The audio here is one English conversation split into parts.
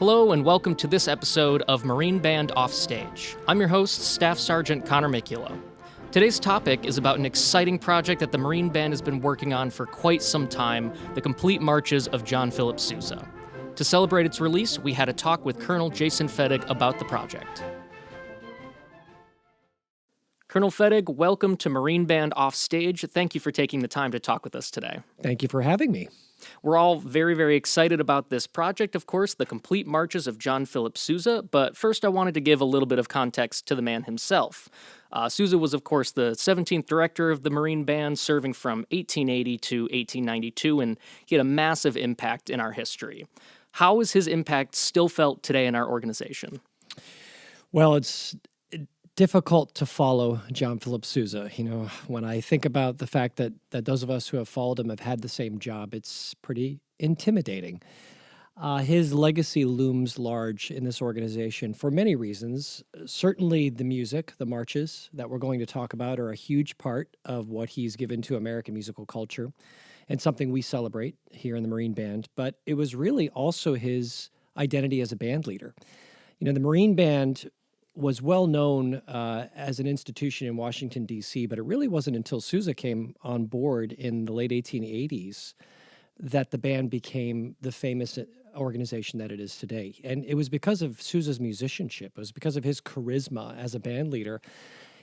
Hello and welcome to this episode of Marine Band Offstage. I'm your host, Staff Sergeant Connor Miculo. Today's topic is about an exciting project that the Marine Band has been working on for quite some time, the complete marches of John Philip Sousa. To celebrate its release, we had a talk with Colonel Jason Fettig about the project. Colonel Fettig, welcome to Marine Band Offstage. Thank you for taking the time to talk with us today. Thank you for having me. We're all very, very excited about this project, of course, the complete marches of John Philip Sousa, but first I wanted to give a little bit of context to the man himself. Sousa was, of course, the 17th director of the Marine Band, serving from 1880 to 1892, and he had a massive impact in our history. How is his impact still felt today in our organization? Well, it's difficult to follow John Philip Sousa. You know, when I think about the fact that those of us who have followed him have had the same job, it's pretty intimidating. His legacy looms large in this organization for many reasons. Certainly the music, the marches that we're going to talk about are a huge part of what he's given to American musical culture and something we celebrate here in the Marine Band. But it was really also his identity as a band leader. You know, the Marine Band was well known as an institution in Washington, D.C., but it really wasn't until Sousa came on board in the late 1880s that the band became the famous organization that it is today. And it was because of Sousa's musicianship. It was because of his charisma as a band leader.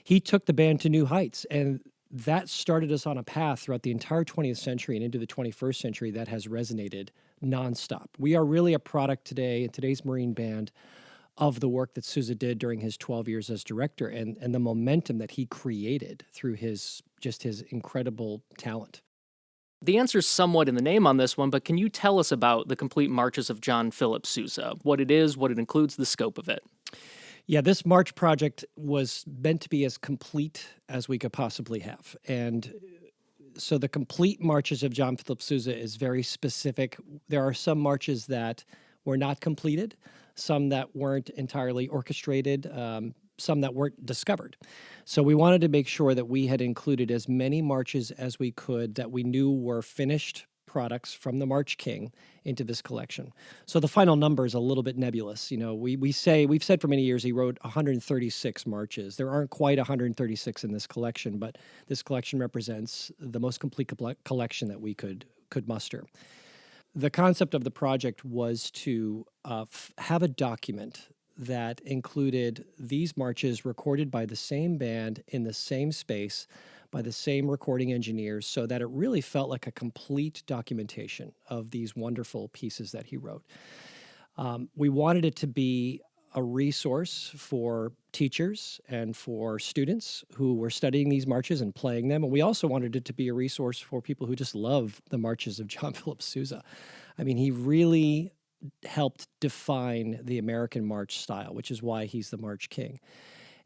He took the band to new heights, and that started us on a path throughout the entire 20th century and into the 21st century that has resonated nonstop. We are really a product today, in today's Marine Band, of the work that Sousa did during his 12 years as director and the momentum that he created through his incredible talent. The answer's somewhat in the name on this one, but can you tell us about the complete marches of John Philip Sousa, what it is, what it includes, the scope of it? Yeah, this march project was meant to be as complete as we could possibly have. And so the complete marches of John Philip Sousa is very specific. There are some marches that were not completed, some that weren't entirely orchestrated, some that weren't discovered. So we wanted to make sure that we had included as many marches as we could that we knew were finished products from the March King into this collection. So the final number is a little bit nebulous. You know, we've said for many years he wrote 136 marches. There aren't quite 136 in this collection, but this collection represents the most complete collection that we could muster. The concept of the project was to have a document that included these marches recorded by the same band in the same space by the same recording engineers so that it really felt like a complete documentation of these wonderful pieces that he wrote. We wanted it to be a resource for teachers and for students who were studying these marches and playing them. And we also wanted it to be a resource for people who just love the marches of John Philip Sousa. I mean, he really helped define the American march style, which is why he's the March King.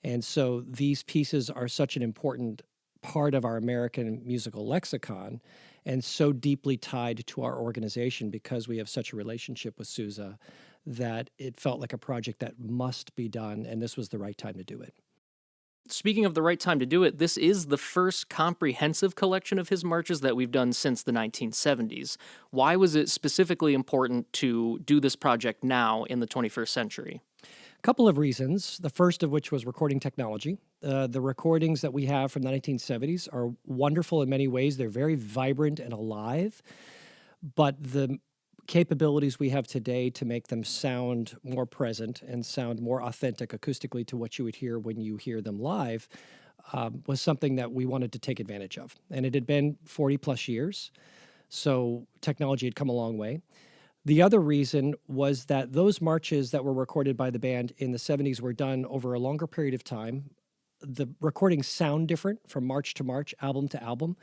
And so these pieces are such an important part of our American musical lexicon and so deeply tied to our organization because we have such a relationship with Sousa that it felt like a project that must be done, and this was the right time to do it. Speaking of the right time to do it, this is the first comprehensive collection of his marches that we've done since the 1970s. Why was it specifically important to do this project now in the 21st century? A couple of reasons, the first of which was recording technology. The recordings that we have from the 1970s are wonderful in many ways. They're very vibrant and alive, but the capabilities we have today to make them sound more present and sound more authentic acoustically to what you would hear when you hear them live was something that we wanted to take advantage of. And it had been 40 plus years, so technology had come a long way. The other reason was that those marches that were recorded by the band in the 70s were done over a longer period of time. The recordings sound different from march to march, album to album.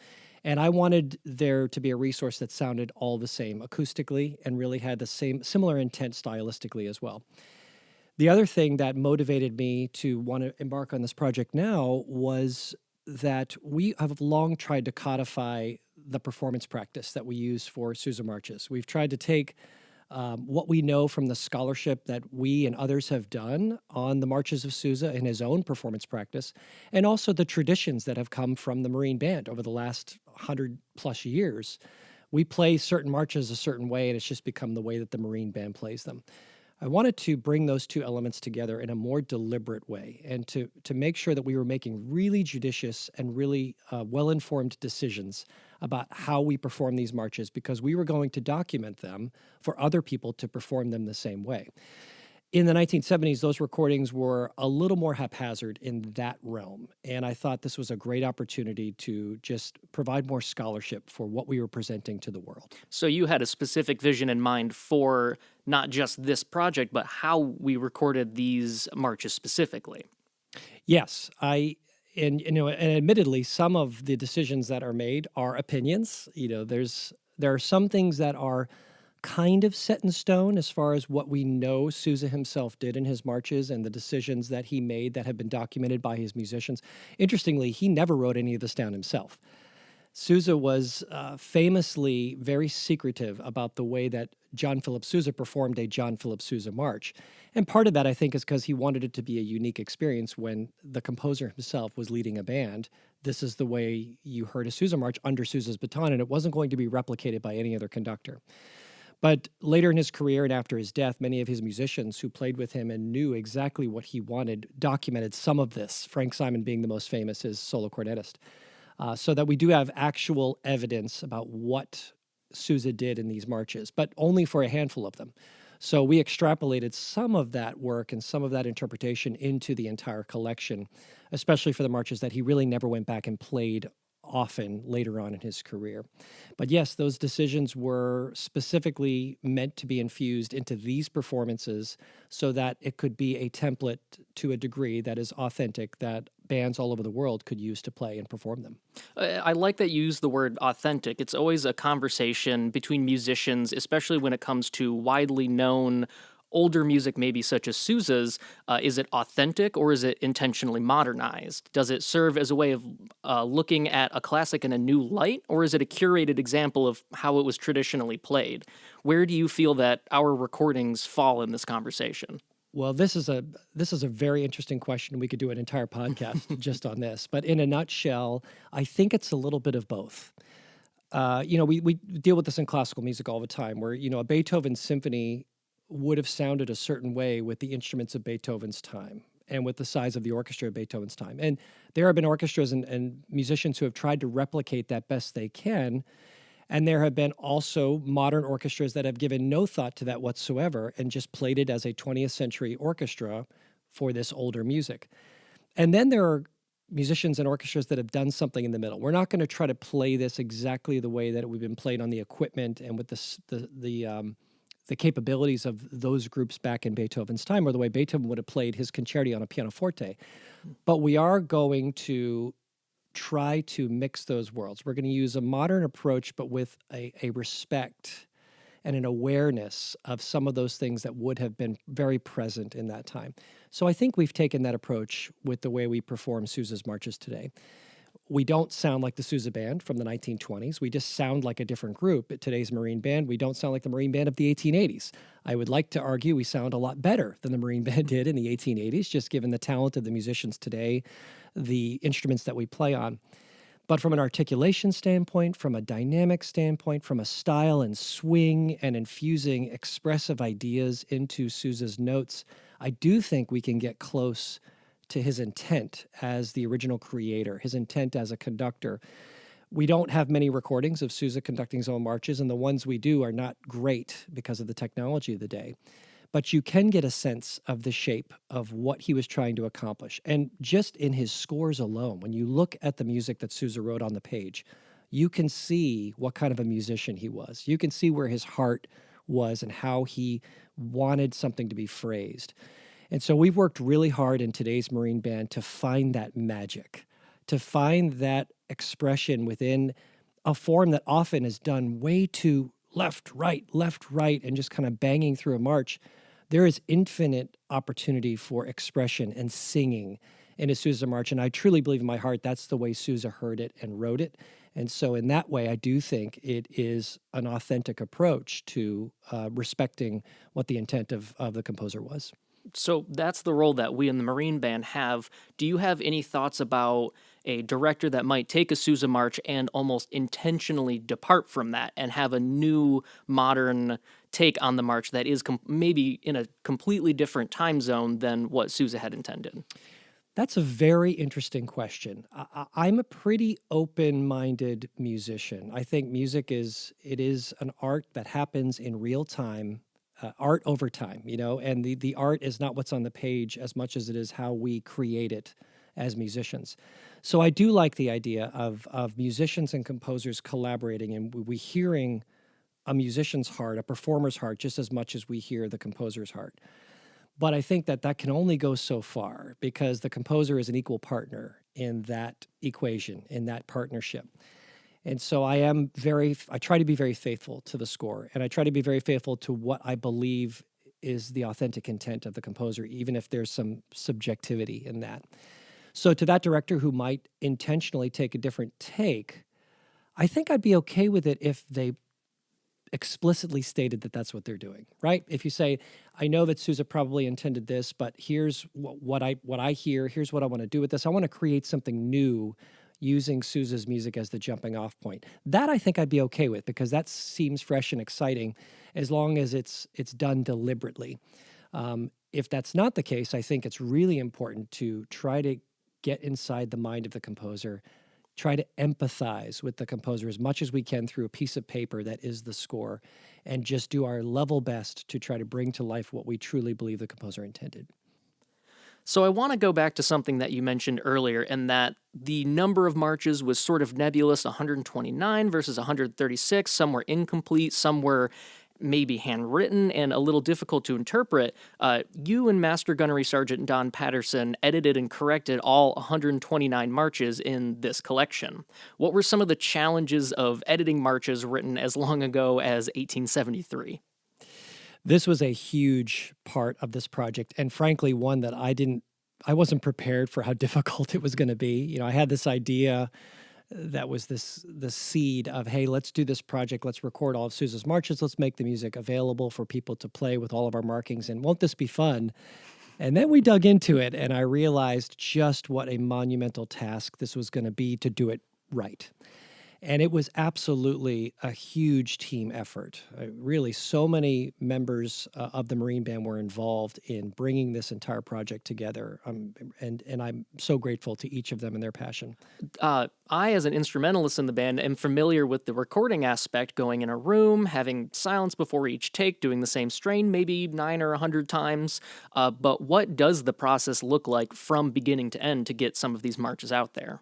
And I wanted there to be a resource that sounded all the same acoustically and really had the similar intent stylistically as well. The other thing that motivated me to want to embark on this project now was that we have long tried to codify the performance practice that we use for Sousa marches. We've tried to take what we know from the scholarship that we and others have done on the marches of Sousa in his own performance practice, and also the traditions that have come from the Marine Band over the last 100 plus years. We play certain marches a certain way, and it's just become the way that the Marine Band plays them. I wanted to bring those two elements together in a more deliberate way and to make sure that we were making really judicious and really well-informed decisions about how we perform these marches because we were going to document them for other people to perform them the same way. In the 1970s, those recordings were a little more haphazard in that realm. And I thought this was a great opportunity to just provide more scholarship for what we were presenting to the world. So you had a specific vision in mind for not just this project, but how we recorded these marches specifically. Yes, and admittedly, some of the decisions that are made are opinions. There are some things that are kind of set in stone as far as what we know Sousa himself did in his marches and the decisions that he made that have been documented by his musicians. Interestingly, he never wrote any of this down himself. Sousa was famously very secretive about the way that John Philip Sousa performed a John Philip Sousa march. And part of that, I think, is because he wanted it to be a unique experience when the composer himself was leading a band. This is the way you heard a Sousa march under Sousa's baton, and it wasn't going to be replicated by any other conductor. But later in his career and after his death, many of his musicians who played with him and knew exactly what he wanted documented some of this, Frank Simon being the most famous, his solo cornetist, so that we do have actual evidence about what Sousa did in these marches, but only for a handful of them. So we extrapolated some of that work and some of that interpretation into the entire collection, especially for the marches that he really never went back and played often later on in his career. But yes, those decisions were specifically meant to be infused into these performances so that it could be a template to a degree that is authentic that bands all over the world could use to play and perform them. I like that you use the word authentic. It's always a conversation between musicians, especially when it comes to widely known older music, maybe such as Sousa's. Is it authentic or is it intentionally modernized? Does it serve as a way of looking at a classic in a new light, or is it a curated example of how it was traditionally played? Where do you feel that our recordings fall in this conversation? Well, this is a very interesting question. We could do an entire podcast just on this. But in a nutshell, I think it's a little bit of both. We deal with this in classical music all the time, where a Beethoven symphony would have sounded a certain way with the instruments of Beethoven's time and with the size of the orchestra of Beethoven's time. And there have been orchestras and musicians who have tried to replicate that best they can. And there have been also modern orchestras that have given no thought to that whatsoever and just played it as a 20th century orchestra for this older music. And then there are musicians and orchestras that have done something in the middle. We're not going to try to play this exactly the way that it would have been played on the equipment and with the capabilities of those groups back in Beethoven's time, or the way Beethoven would have played his concerti on a pianoforte. But we are going to try to mix those worlds. We're going to use a modern approach, but with a respect and an awareness of some of those things that would have been very present in that time. So I think we've taken that approach with the way we perform Sousa's marches today. We don't sound like the Sousa Band from the 1920s. We just sound like a different group. At today's Marine Band, we don't sound like the Marine Band of the 1880s. I would like to argue we sound a lot better than the Marine Band did in the 1880s, just given the talent of the musicians today, the instruments that we play on. But from an articulation standpoint, from a dynamic standpoint, from a style and swing and infusing expressive ideas into Sousa's notes, I do think we can get close to his intent as the original creator, his intent as a conductor. We don't have many recordings of Sousa conducting his own marches, and the ones we do are not great because of the technology of the day. But you can get a sense of the shape of what he was trying to accomplish. And just in his scores alone, when you look at the music that Sousa wrote on the page, you can see what kind of a musician he was. You can see where his heart was and how he wanted something to be phrased. And so we've worked really hard in today's Marine Band to find that magic, to find that expression within a form that often is done way too left, right, and just kind of banging through a march. There is infinite opportunity for expression and singing in a Sousa march. And I truly believe in my heart that's the way Sousa heard it and wrote it. And so in that way, I do think it is an authentic approach to respecting what the intent of the composer was. So that's the role that we in the Marine Band have. Do you have any thoughts about a director that might take a Sousa march and almost intentionally depart from that and have a new modern take on the march that is maybe in a completely different time zone than what Sousa had intended? That's a very interesting question. I'm a pretty open-minded musician. I think music is an art that happens in real time, art over time, and the art is not what's on the page as much as it is how we create it as musicians. So I do like the idea of musicians and composers collaborating and we hearing a musician's heart, a performer's heart, just as much as we hear the composer's heart. But I think that that can only go so far because the composer is an equal partner in that equation, in that partnership. And so I try to be very faithful to the score and I try to be very faithful to what I believe is the authentic intent of the composer, even if there's some subjectivity in that. So to that director who might intentionally take a different take, I think I'd be okay with it if they explicitly stated that that's what they're doing, right? If you say, I know that Sousa probably intended this, but here's what I hear, here's what I want to do with this. I want to create something new using Sousa's music as the jumping off point. That I think I'd be okay with because that seems fresh and exciting as long as it's done deliberately. If that's not the case, I think it's really important to try to get inside the mind of the composer, try to empathize with the composer as much as we can through a piece of paper that is the score, and just do our level best to try to bring to life what we truly believe the composer intended. So I want to go back to something that you mentioned earlier, and that the number of marches was sort of nebulous, 129 versus 136. Some were incomplete, some were maybe handwritten and a little difficult to interpret. You and Master Gunnery Sergeant Don Patterson edited and corrected all 129 marches in this collection. What were some of the challenges of editing marches written as long ago as 1873? This was a huge part of this project, and frankly, one that I wasn't prepared for how difficult it was going to be. I had this idea that was the seed of, hey, let's do this project. Let's record all of Sousa's marches. Let's make the music available for people to play with all of our markings. And won't this be fun? And then we dug into it, and I realized just what a monumental task this was going to be to do it right. And it was absolutely a huge team effort. Really, so many members of the Marine Band were involved in bringing this entire project together. And I'm so grateful to each of them and their passion. I, as an instrumentalist in the band, am familiar with the recording aspect, going in a room, having silence before each take, doing the same strain maybe 9 or 100 times. But what does the process look like from beginning to end to get some of these marches out there?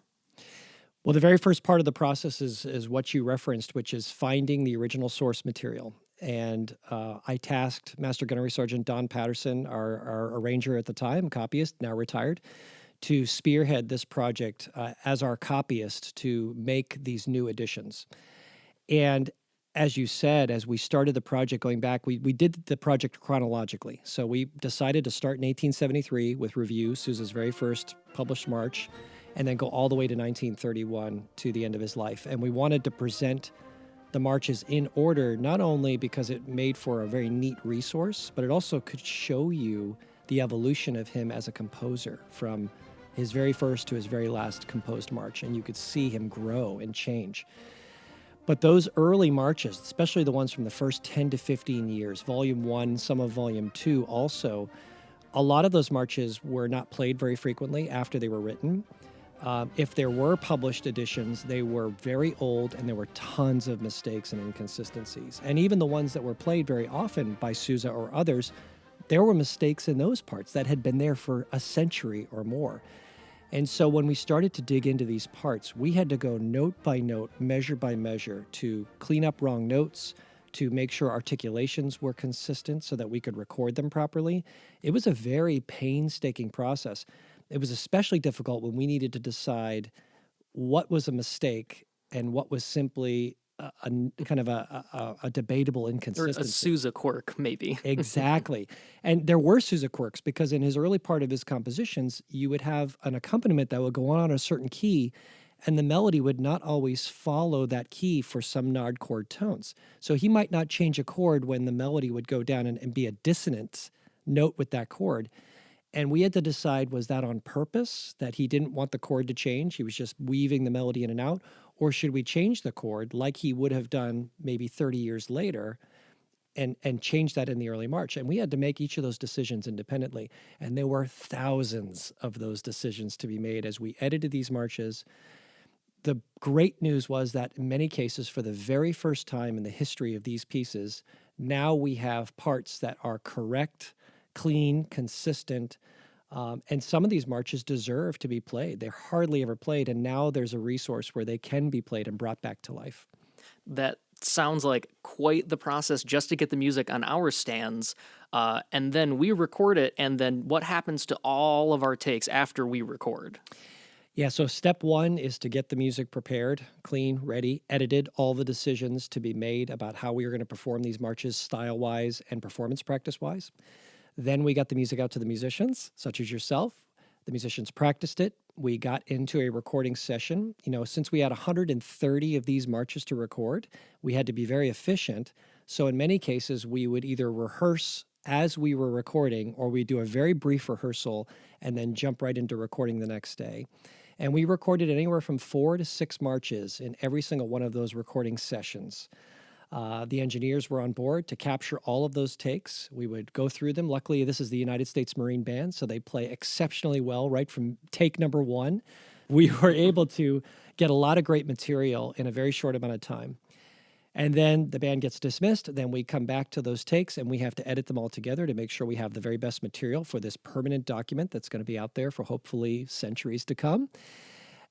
Well, the very first part of the process is what you referenced, which is finding the original source material. And I tasked Master Gunnery Sergeant Don Patterson, our arranger at the time, copyist, now retired, to spearhead this project as our copyist to make these new additions. And as you said, as we started the project going back, we did the project chronologically. So we decided to start in 1873 with Review, Sousa's very first published march, and then go all the way to 1931 to the end of his life. And we wanted to present the marches in order, not only because it made for a very neat resource, but it also could show you the evolution of him as a composer from his very first to his very last composed march. And you could see him grow and change. But those early marches, especially the ones from the first 10 to 15 years, Volume 1, some of Volume 2 also, a lot of those marches were not played very frequently after they were written. If there were published editions, they were very old and there were tons of mistakes and inconsistencies. And even the ones that were played very often by Sousa or others, there were mistakes in those parts that had been there for a century or more. And so when we started to dig into these parts, we had to go note by note, measure by measure to clean up wrong notes, to make sure articulations were consistent so that we could record them properly. It was a very painstaking process. It was especially difficult when we needed to decide what was a mistake and what was simply a kind of a debatable Or inconsistency. a Sousa quirk, maybe. Exactly. And there were Sousa quirks because in his early part of his compositions, you would have an accompaniment that would go on a certain key, and the melody would not always follow that key for some nod chord tones. So he might not change a chord when the melody would go down and be a dissonant note with that chord. And we had to decide, was that on purpose, that he didn't want the chord to change? He was just weaving the melody in and out? Or should we change the chord like he would have done maybe 30 years later and change that in the early march? And we had to make each of those decisions independently. And there were thousands of those decisions to be made as we edited these marches. The great news was that in many cases, for the very first time in the history of these pieces, now we have parts that are correct, clean, consistent, and some of these marches deserve to be played. They're hardly ever played, and now there's a resource where they can be played and brought back to life. That sounds like quite the process just to get the music on our stands, and then we record it, and then what happens to all of our takes after we record? Yeah, so step one is to get the music prepared, clean, ready, edited, all the decisions to be made about how we are going to perform these marches style-wise and performance practice-wise. Then we got the music out to the musicians, such as yourself. The musicians practiced it. We got into a recording session. Since we had 130 of these marches to record, we had to be very efficient. So in many cases, we would either rehearse as we were recording, or we do a very brief rehearsal and then jump right into recording the next day. And we recorded anywhere from 4 to 6 marches in every single one of those recording sessions. The engineers were on board to capture all of those takes. We would go through them. Luckily, this is the United States Marine Band, so they play exceptionally well right from take number 1. We were able to get a lot of great material in a very short amount of time. And then the band gets dismissed. Then we come back to those takes, and we have to edit them all together to make sure we have the very best material for this permanent document that's going to be out there for hopefully centuries to come.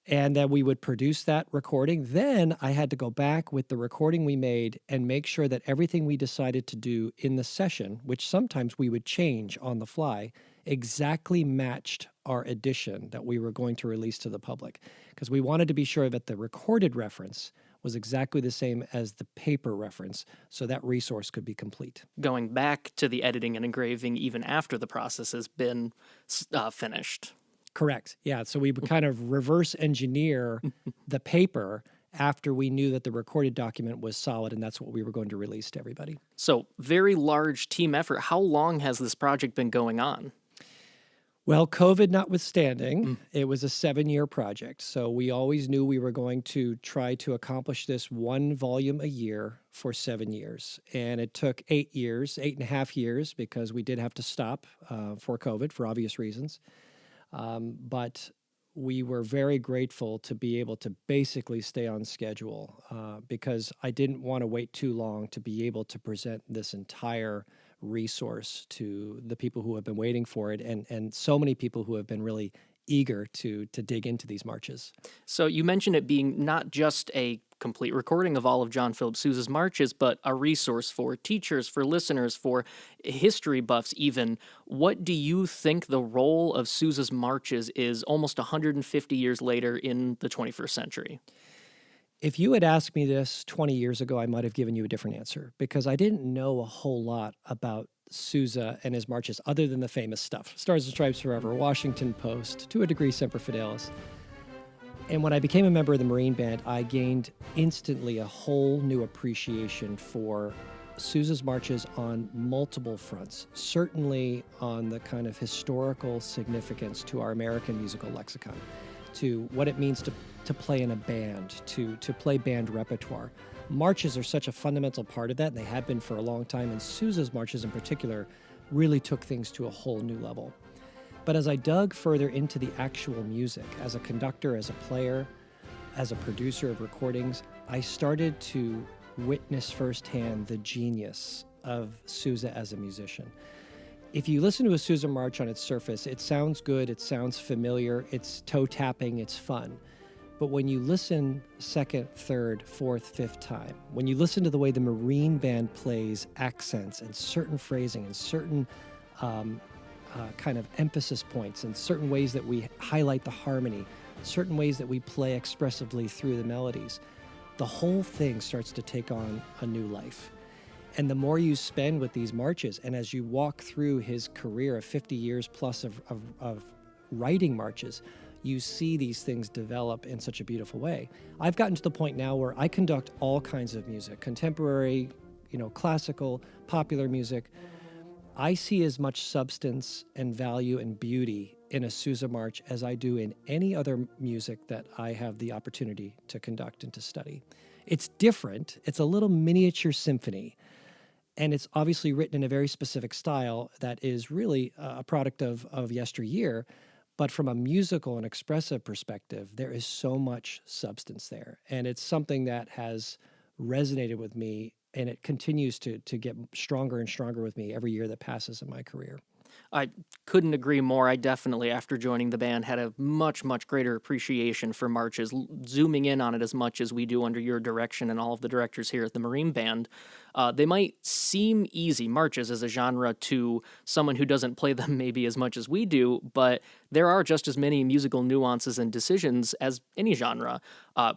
And then we would produce that recording. Then I had to go back with the recording we made and make sure that everything we decided to do in the session, which sometimes we would change on the fly, exactly matched our edition that we were going to release to the public. Because we wanted to be sure that the recorded reference was exactly the same as the paper reference, so that resource could be complete. Going back to the editing and engraving even after the process has been finished. Correct. Yeah. So we would kind of reverse engineer the paper after we knew that the recorded document was solid, and that's what we were going to release to everybody. So, very large team effort. How long has this project been going on? Well, COVID notwithstanding, it was a 7-year project. So we always knew we were going to try to accomplish this 1 volume a year for 7 years. And it took 8 years, 8.5 years, because we did have to stop for COVID for obvious reasons. But we were very grateful to be able to basically stay on schedule because I didn't want to wait too long to be able to present this entire resource to the people who have been waiting for it and so many people who have been really eager to dig into these marches. So you mentioned it being not just a complete recording of all of John Philip Sousa's marches, but a resource for teachers, for listeners, for history buffs even. What do you think the role of Sousa's marches is almost 150 years later in the 21st century? If you had asked me this 20 years ago, I might have given you a different answer because I didn't know a whole lot about Sousa and his marches other than the famous stuff. Stars and Stripes Forever, Washington Post, To a Degree Semper Fidelis. And when I became a member of the Marine Band, I gained instantly a whole new appreciation for Sousa's marches on multiple fronts, certainly on the kind of historical significance to our American musical lexicon, to what it means to play in a band, to play band repertoire. Marches are such a fundamental part of that, and they have been for a long time, and Sousa's marches in particular really took things to a whole new level. But as I dug further into the actual music, as a conductor, as a player, as a producer of recordings, I started to witness firsthand the genius of Sousa as a musician. If you listen to a Sousa march on its surface, it sounds good, it sounds familiar, it's toe-tapping, it's fun. But when you listen second, third, fourth, fifth time, when you listen to the way the Marine Band plays accents and certain phrasing and certain kind of emphasis points and certain ways that we highlight the harmony, certain ways that we play expressively through the melodies, the whole thing starts to take on a new life. And the more you spend with these marches, and as you walk through his career of 50 years plus of writing marches, you see these things develop in such a beautiful way. I've gotten to the point now where I conduct all kinds of music, contemporary, classical, popular music. I see as much substance and value and beauty in a Sousa march as I do in any other music that I have the opportunity to conduct and to study. It's different. It's a little miniature symphony, and it's obviously written in a very specific style that is really a product of yesteryear. But from a musical and expressive perspective, there is so much substance there. And it's something that has resonated with me, and it continues to get stronger and stronger with me every year that passes in my career. I couldn't agree more. I definitely, after joining the band, had a much, much greater appreciation for marches, zooming in on it as much as we do under your direction and all of the directors here at the Marine Band. They might seem easy, marches as a genre, to someone who doesn't play them maybe as much as we do, but there are just as many musical nuances and decisions as any genre.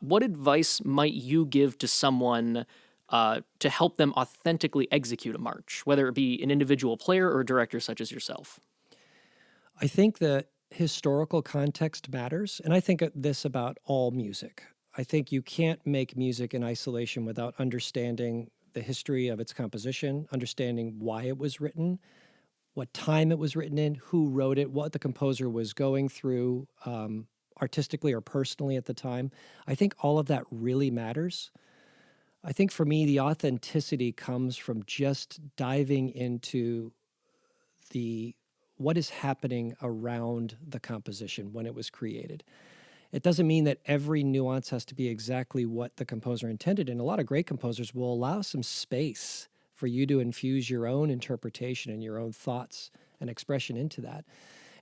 What advice might you give to someone to help them authentically execute a march, whether it be an individual player or a director such as yourself? I think the historical context matters, and I think this about all music. I think you can't make music in isolation without understanding the history of its composition, understanding why it was written, what time it was written in, who wrote it, what the composer was going through artistically or personally at the time. I think all of that really matters. I think for me, the authenticity comes from just diving into the what is happening around the composition when it was created. It doesn't mean that every nuance has to be exactly what the composer intended, and a lot of great composers will allow some space for you to infuse your own interpretation and your own thoughts and expression into that.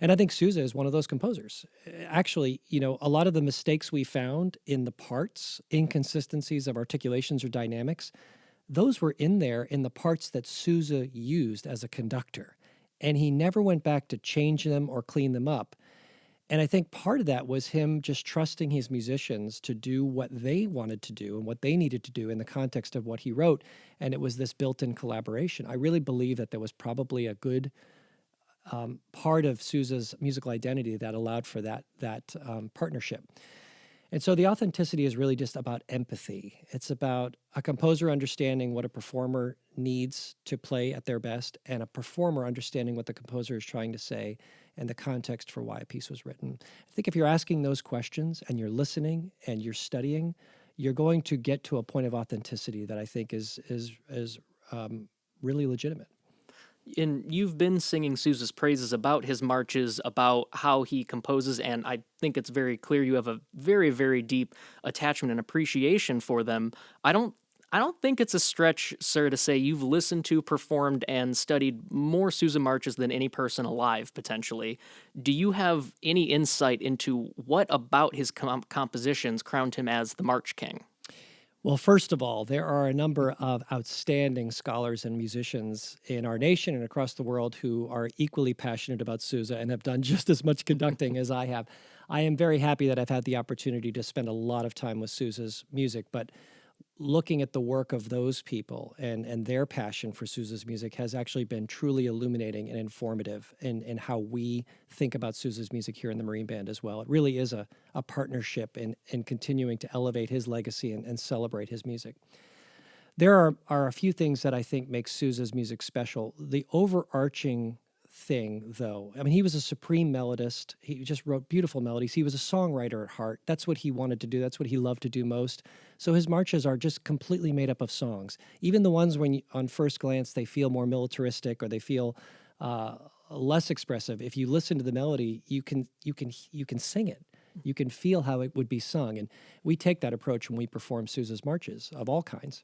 And I think Sousa is one of those composers. Actually, a lot of the mistakes we found in the parts, inconsistencies of articulations or dynamics, those were in there in the parts that Sousa used as a conductor. And he never went back to change them or clean them up. And I think part of that was him just trusting his musicians to do what they wanted to do and what they needed to do in the context of what he wrote. And it was this built-in collaboration. I really believe that there was probably a good part of Sousa's musical identity that allowed for that partnership. And so the authenticity is really just about empathy. It's about a composer understanding what a performer needs to play at their best, and a performer understanding what the composer is trying to say and the context for why a piece was written. I think if you're asking those questions and you're listening and you're studying, you're going to get to a point of authenticity that I think is really legitimate. And you've been singing Sousa's praises about his marches, about how he composes, and I think it's very clear you have a very, very deep attachment and appreciation for them. I don't think it's a stretch, sir, to say you've listened to, performed, and studied more Sousa marches than any person alive, potentially. Do you have any insight into what about his compositions crowned him as the March King? Well, first of all, there are a number of outstanding scholars and musicians in our nation and across the world who are equally passionate about Sousa and have done just as much conducting as I have. I am very happy that I've had the opportunity to spend a lot of time with Sousa's music, but looking at the work of those people and their passion for Sousa's music has actually been truly illuminating and informative in how we think about Sousa's music here in the Marine Band as well. It really is a partnership in continuing to elevate his legacy and celebrate his music. There are a few things that I think make Sousa's music special. The overarching thing, though, I mean, he was a supreme melodist. He just wrote beautiful melodies. He was a songwriter at heart. That's what he wanted to do. That's what he loved to do most. So his marches are just completely made up of songs. Even the ones when, on first glance, they feel more militaristic or they feel less expressive. If you listen to the melody, you can sing it. You can feel how it would be sung. And we take that approach when we perform Sousa's marches of all kinds.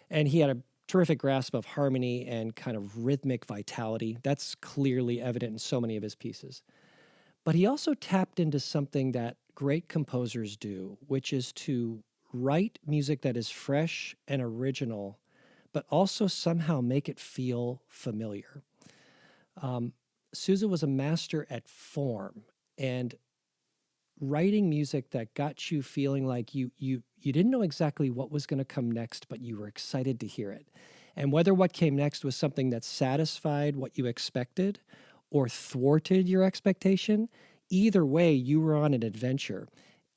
And he had a terrific grasp of harmony and kind of rhythmic vitality. That's clearly evident in so many of his pieces. But he also tapped into something that great composers do, which is to write music that is fresh and original, but also somehow make it feel familiar. Sousa was a master at form and writing music that got you feeling like you didn't know exactly what was going to come next, but you were excited to hear it. And whether what came next was something that satisfied what you expected or thwarted your expectation, either way, you were on an adventure.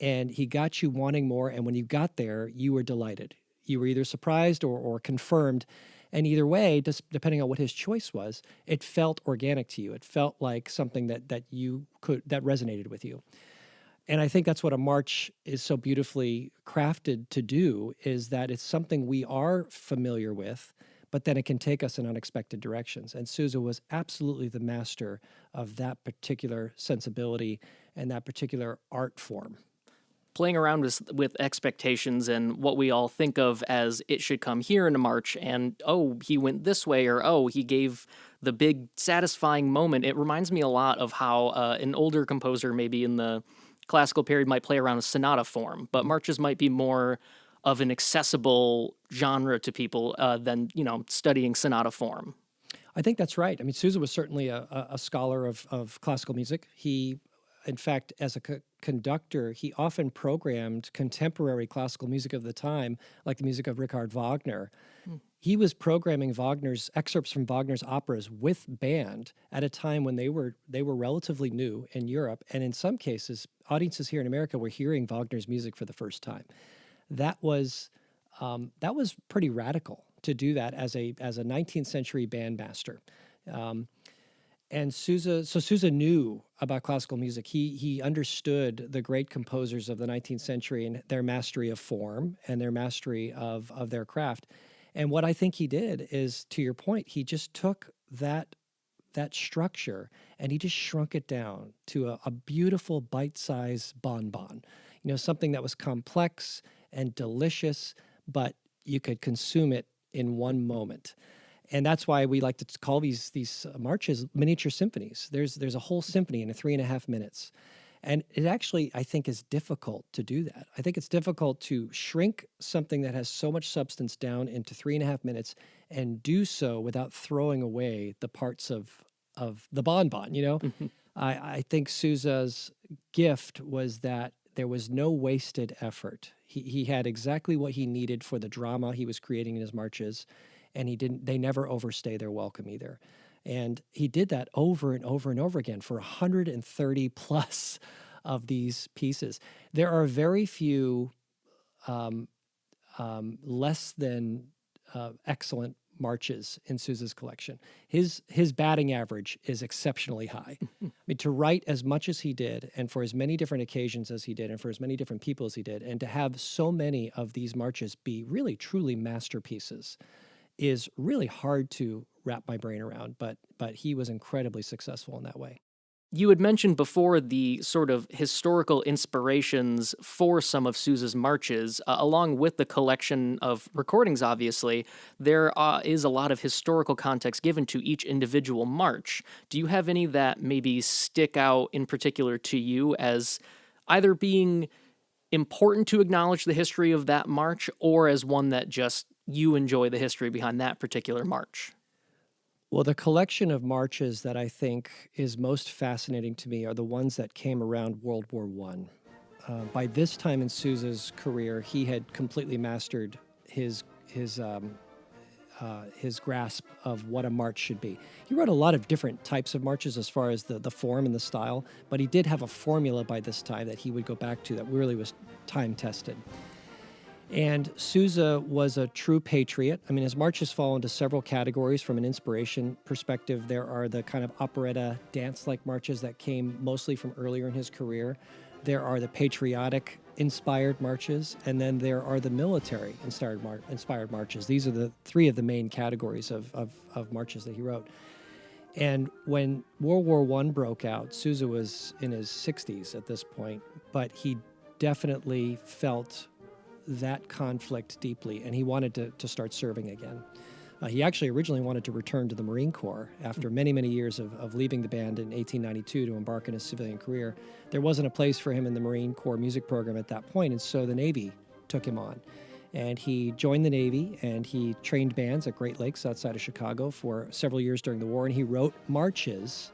And he got you wanting more, and when you got there, you were delighted. You were either surprised or confirmed. And either way, just depending on what his choice was, it felt organic to you. It felt like something that resonated with you. And I think that's what a march is so beautifully crafted to do, is that it's something we are familiar with, but then it can take us in unexpected directions. And Sousa was absolutely the master of that particular sensibility and that particular art form. Playing around with expectations and what we all think of as it should come here in a march, and oh, he went this way, or oh, he gave the big satisfying moment. It reminds me a lot of how an older composer, maybe in the classical period, might play around with sonata form, but marches might be more of an accessible genre to people than studying sonata form. I think that's right. I mean, Sousa was certainly a scholar of classical music. He, in fact, as a conductor, he often programmed contemporary classical music of the time, like the music of Richard Wagner. He was programming Wagner's excerpts from Wagner's operas with band at a time when they were relatively new in Europe, and in some cases, audiences here in America were hearing Wagner's music for the first time. That was pretty radical to do that as a 19th century bandmaster. And Sousa knew about classical music. He understood the great composers of the 19th century and their mastery of form and their mastery of their craft. And what I think he did is, to your point, he just took that structure and he just shrunk it down to a beautiful bite-sized bonbon. Something that was complex and delicious, but you could consume it in one moment. And that's why we like to call these marches miniature symphonies. There's a whole symphony in 3.5 minutes. And it actually, I think, is difficult to do that. I think it's difficult to shrink something that has so much substance down into 3.5 minutes and do so without throwing away the parts of the bonbon, I think Sousa's gift was that there was no wasted effort. He had exactly what he needed for the drama he was creating in his marches, and they never overstay their welcome either. And he did that over and over and over again for 130 plus of these pieces. There are very few less than excellent marches in Sousa's collection. His batting average is exceptionally high. I mean, to write as much as he did, and for as many different occasions as he did, and for as many different people as he did, and to have so many of these marches be really, truly masterpieces is really hard to wrap my brain around, but he was incredibly successful in that way. You had mentioned before the sort of historical inspirations for some of Sousa's marches, along with the collection of recordings, obviously. There is a lot of historical context given to each individual march. Do you have any that maybe stick out in particular to you as either being important to acknowledge the history of that march, or as one that just you enjoy the history behind that particular march? Well, the collection of marches that I think is most fascinating to me are the ones that came around World War I. By this time in Sousa's career, he had completely mastered his grasp of what a march should be. He wrote a lot of different types of marches as far as the form and the style, but he did have a formula by this time that he would go back to that really was time-tested. And Sousa was a true patriot. I mean, his marches fall into several categories from an inspiration perspective. There are the kind of operetta dance-like marches that came mostly from earlier in his career. There are the patriotic inspired marches, and then there are the military inspired marches. These are the three of the main categories of marches that he wrote. And when World War I broke out, Sousa was in his 60s at this point, but he definitely felt that conflict deeply, and he wanted to start serving again. He actually originally wanted to return to the Marine Corps after many, many years of leaving the band in 1892 to embark on his civilian career. There wasn't a place for him in the Marine Corps music program at that point, and so the Navy took him on. And he joined the Navy, and he trained bands at Great Lakes outside of Chicago for several years during the war, and he wrote marches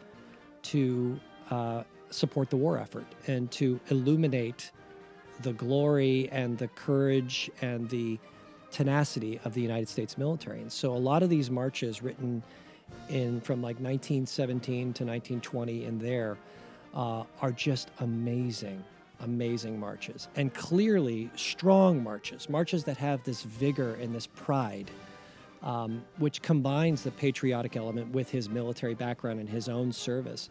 to support the war effort and to illuminate the glory and the courage and the tenacity of the United States military. And so a lot of these marches written in from like 1917 to 1920 and there are just amazing marches, and clearly strong marches that have this vigor and this pride which combines the patriotic element with his military background and his own service.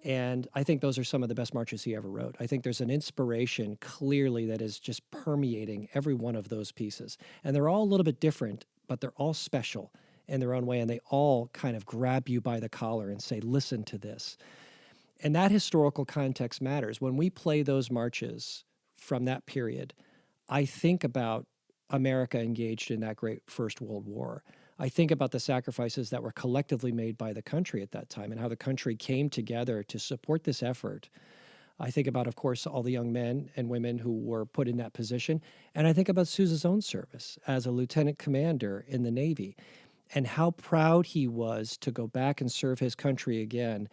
And I think those are some of the best marches he ever wrote. I think there's an inspiration clearly that is just permeating every one of those pieces. And they're all a little bit different, but they're all special in their own way. And they all kind of grab you by the collar and say, listen to this. And that historical context matters. When we play those marches from that period, I think about America engaged in that great First World War. I think about the sacrifices that were collectively made by the country at that time and how the country came together to support this effort. I think about, of course, all the young men and women who were put in that position. And I think about Sousa's own service as a lieutenant commander in the Navy and how proud he was to go back and serve his country again.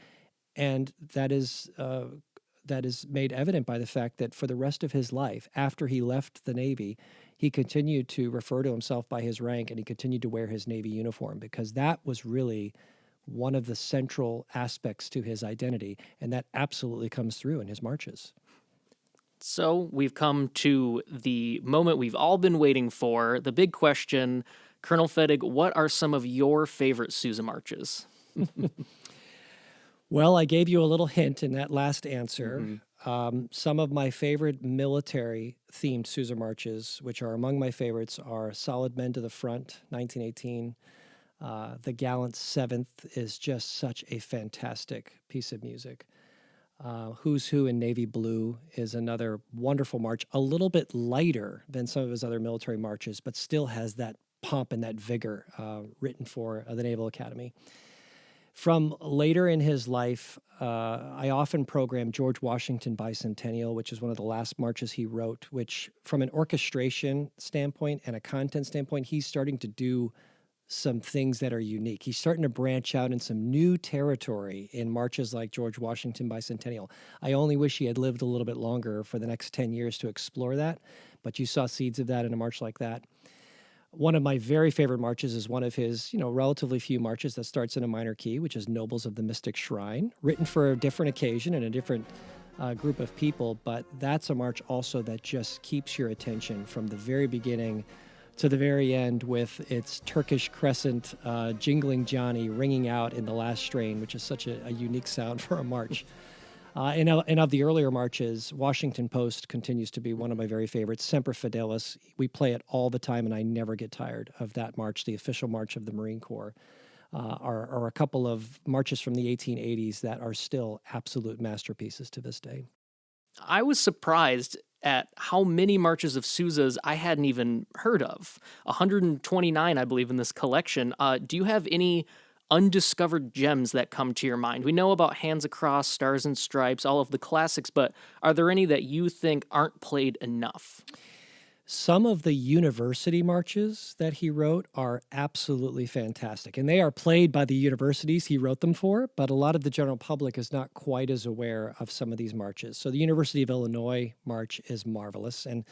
And that is made evident by the fact that for the rest of his life, after he left the Navy, he continued to refer to himself by his rank and he continued to wear his Navy uniform because that was really one of the central aspects to his identity. And that absolutely comes through in his marches. So we've come to the moment we've all been waiting for, the big question. Colonel Fettig, what are some of your favorite Sousa marches? Well, I gave you a little hint in that last answer. Some of my favorite military-themed Sousa marches, which are among my favorites, are Solid Men to the Front, 1918. The Gallant Seventh is just such a fantastic piece of music. Who's Who in Navy Blue is another wonderful march, a little bit lighter than some of his other military marches, but still has that pomp and that vigor written for the Naval Academy. From later in his life, I often program George Washington Bicentennial, which is one of the last marches he wrote, which from an orchestration standpoint and a content standpoint, he's starting to do some things that are unique. He's starting to branch out in some new territory in marches like George Washington Bicentennial. I only wish he had lived a little bit longer for the next 10 years to explore that, but you saw seeds of that in a march like that. One of my very favorite marches is one of his, relatively few marches that starts in a minor key, which is Nobles of the Mystic Shrine, written for a different occasion and a different group of people. But that's a march also that just keeps your attention from the very beginning to the very end with its Turkish crescent, Jingling Johnny ringing out in the last strain, which is such a unique sound for a march. And of the earlier marches, Washington Post continues to be one of my very favorites. Semper Fidelis, we play it all the time, and I never get tired of that march, the official march of the Marine Corps. Are a couple of marches from the 1880s that are still absolute masterpieces to this day. I was surprised at how many marches of Sousa's I hadn't even heard of. 129, I believe, in this collection. Do you have any undiscovered gems that come to your mind? We know about Hands Across, Stars and Stripes, all of the classics, but are there any that you think aren't played enough? Some of the university marches that he wrote are absolutely fantastic, and they are played by the universities he wrote them for, but a lot of the general public is not quite as aware of some of these marches. So the University of Illinois march is marvelous, and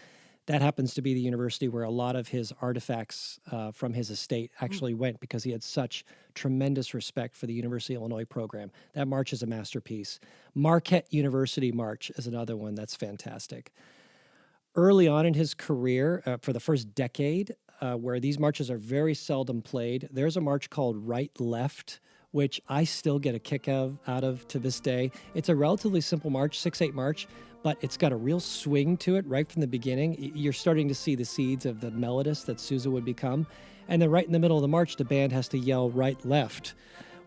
that happens to be the university where a lot of his artifacts from his estate actually went because he had such tremendous respect for the University of Illinois program. That march is a masterpiece. Marquette University March is another one that's fantastic. Early on in his career, for the first decade, where these marches are very seldom played, there's a march called Right Left, which I still get a kick out of to this day. It's a relatively simple march, 6/8 march, but it's got a real swing to it right from the beginning. You're starting to see the seeds of the melodist that Sousa would become. And then right in the middle of the march, the band has to yell right, left,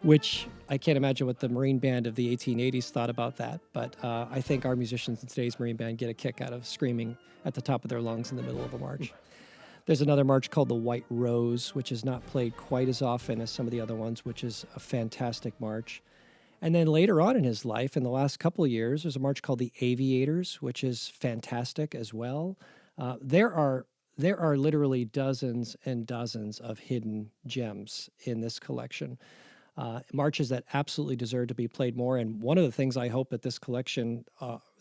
which I can't imagine what the Marine band of the 1880s thought about that. But I think our musicians in today's Marine band get a kick out of screaming at the top of their lungs in the middle of a march. There's another march called the White Rose, which is not played quite as often as some of the other ones, which is a fantastic march. And then later on in his life, in the last couple of years, there's a march called the Aviators, which is fantastic as well. There are literally dozens and dozens of hidden gems in this collection. Marches that absolutely deserve to be played more. And one of the things I hope that this collection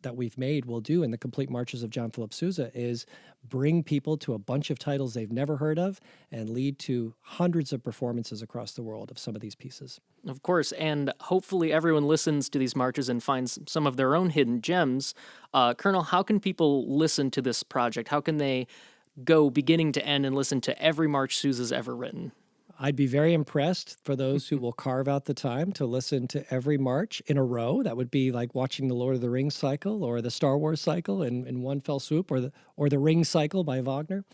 that we've made will do in the complete marches of John Philip Sousa is bring people to a bunch of titles they've never heard of and lead to hundreds of performances across the world of some of these pieces. Of course, and hopefully everyone listens to these marches and finds some of their own hidden gems. Colonel, how can people listen to this project? How can they go beginning to end and listen to every march Sousa's ever written? I'd be very impressed for those who will carve out the time to listen to every march in a row. That would be like watching the Lord of the Rings cycle or the Star Wars cycle in one fell swoop, or the Ring cycle by Wagner.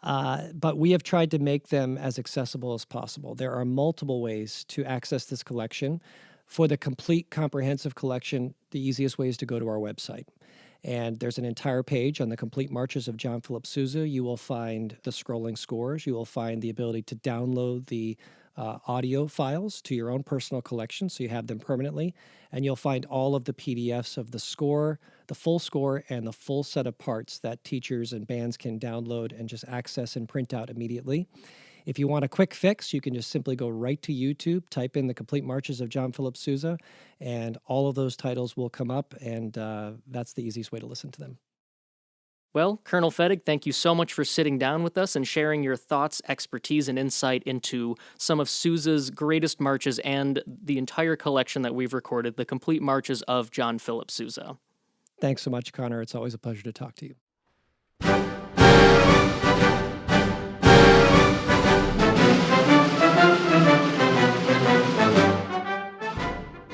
But we have tried to make them as accessible as possible. There are multiple ways to access this collection. For the complete comprehensive collection, the easiest way is to go to our website. And there's an entire page on the complete marches of John Philip Sousa. You will find the scrolling scores. You will find the ability to download the audio files to your own personal collection, so you have them permanently. And you'll find all of the PDFs of the score, the full score, and the full set of parts that teachers and bands can download and just access and print out immediately. If you want a quick fix, you can just simply go right to YouTube, type in the complete marches of John Philip Sousa, and all of those titles will come up, and that's the easiest way to listen to them. Well, Colonel Fettig, thank you so much for sitting down with us and sharing your thoughts, expertise, and insight into some of Sousa's greatest marches and the entire collection that we've recorded, the complete marches of John Philip Sousa. Thanks so much, Connor. It's always a pleasure to talk to you.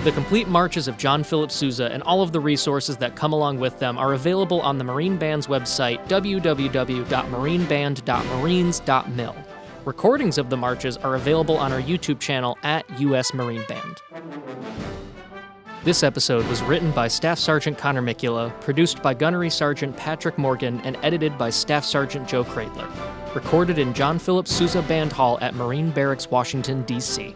The complete marches of John Philip Sousa and all of the resources that come along with them are available on the Marine Band's website, www.marineband.marines.mil. Recordings of the marches are available on our YouTube channel at US Marine Band. This episode was written by Staff Sergeant Connor Mikula, produced by Gunnery Sergeant Patrick Morgan, and edited by Staff Sergeant Joe Cradler. Recorded in John Philip Sousa Band Hall at Marine Barracks, Washington, D.C.